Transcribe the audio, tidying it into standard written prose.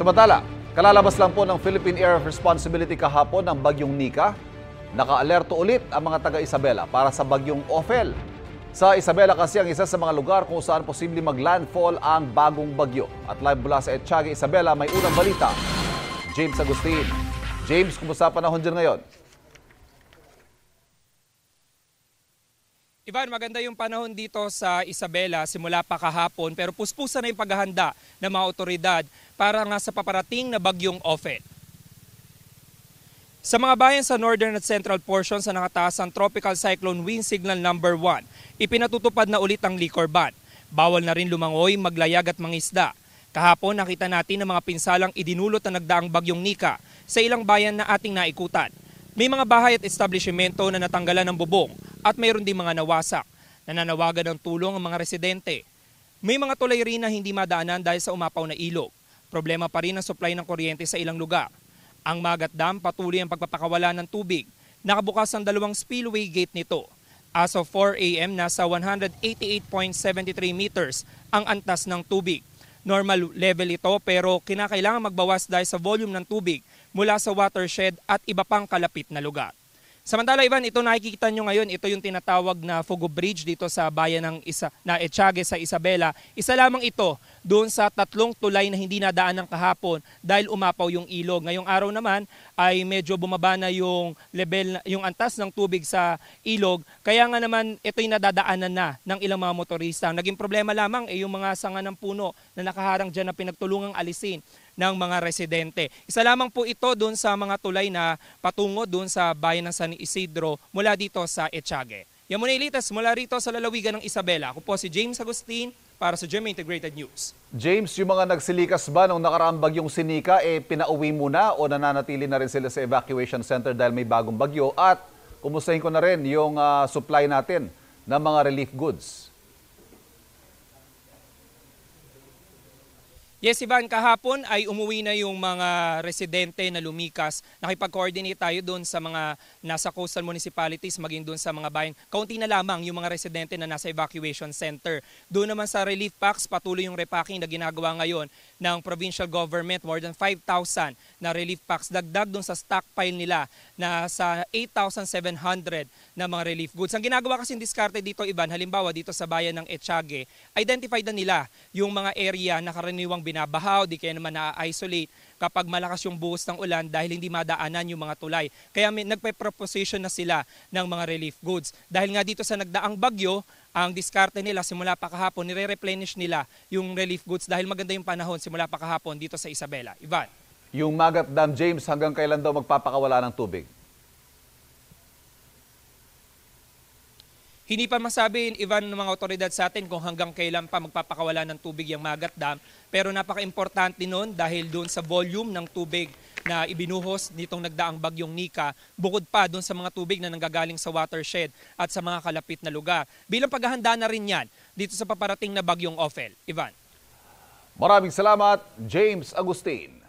Samantala, kalalabas lang po ng Philippine Area of Responsibility kahapon ng bagyong Nika. Naka-alerto ulit ang mga taga-Isabela para sa bagyong Ophel. Sa Isabela kasi ang isa sa mga lugar kung saan posibleng mag-landfall ang bagong bagyo. At live mula sa Etxague, Isabela, may unang balita. James Agustin. James, kumusta panahon dyan ngayon? Ivan, maganda yung panahon dito sa Isabela simula pa kahapon pero puspusan na yung paghahanda ng mga otoridad para nga sa paparating na bagyong Ophel. Sa mga bayan sa northern at central portions na nakataas ang Tropical Cyclone Wind Signal number 1, ipinatutupad na ulit ang liquor ban. Bawal na rin lumangoy, maglayag at mangisda. Kahapon nakita natin ang mga pinsalang idinulot na nagdaang bagyong Nika sa ilang bayan na ating naikutan. May mga bahay at establishmento na natanggalan ng bubong at mayroon din mga nawasak. Nananawagan ng tulong ang mga residente. May mga tulay rin na hindi madaanan dahil sa umapaw na ilog. Problema pa rin ang supply ng kuryente sa ilang lugar. Ang Magat Dam patuloy ang pagpapakawala ng tubig. Nakabukas ang dalawang spillway gate nito. As of 4 a.m. nasa 188.73 meters ang antas ng tubig. Normal level ito pero kinakailangan magbawas dahil sa volume ng tubig mula sa watershed at iba pang kalapit na lugar. Samantala, Ivan, ito nakikita nyo ngayon, ito yung tinatawag na Fogo Bridge dito sa bayan ng Etxague sa Isabela. Isa lamang ito doon sa tatlong tulay na hindi nadaan ng kahapon dahil umapaw yung ilog. Ngayong araw naman ay medyo bumaba na yung level, yung antas ng tubig sa ilog. Kaya nga naman ito'y nadadaanan na ng ilang mga motorista. Naging problema lamang yung mga sanga ng puno na nakaharang dyan na pinagtulungang alisin ng mga residente. Isa lamang po ito doon sa mga tulay na patungo doon sa bayan ng San Isidro mula dito sa Etxague. Yan muna ilitas mula rito sa lalawigan ng Isabela. Ako po si James Agustin para sa GMA Integrated News. James, yung mga nagsilikas ba nung nakaraang bagyong Sinika, pinauwi muna o nananatili na rin sila sa evacuation center dahil may bagong bagyo? At kumustahin ko na rin yung supply natin ng mga relief goods? Yes, Ivan, kahapon ay umuwi na yung mga residente na lumikas. Nakipag-coordinate tayo doon sa mga nasa coastal municipalities, maging doon sa mga bayan. Kaunti na lamang yung mga residente na nasa evacuation center. Doon naman sa relief packs, patuloy yung repacking na ginagawa ngayon ng provincial government. More than 5,000 na relief packs. Dagdag doon sa stockpile nila na sa 8,700 na mga relief goods. Ang ginagawa kasing diskarte dito, Ivan, halimbawa dito sa bayan ng Etxague, identified na nila yung mga area na karaniwang binabahaw, di kaya naman na-isolate kapag malakas yung buhos ng ulan dahil hindi madaanan yung mga tulay. Kaya nagpe-proposition na sila ng mga relief goods. Dahil nga dito sa nagdaang bagyo, ang diskarte nila simula pa kahapon, nire-replenish nila yung relief goods dahil maganda yung panahon simula pa kahapon dito sa Isabela. Ivan. Yung Magat Dam, James, hanggang kailan daw magpapakawala ng tubig? Hindi pa masabi, Ivan, ng mga otoridad sa atin kung hanggang kailan pa magpapakawala ng tubig yung Magat Dam. Pero napaka-importante nun dahil doon sa volume ng tubig na ibinuhos nitong nagdaang bagyong Nika, bukod pa doon sa mga tubig na nanggagaling sa watershed at sa mga kalapit na lugar. Bilang paghahanda na rin yan dito sa paparating na bagyong Ophel. Ivan. Maraming salamat, James Agustin.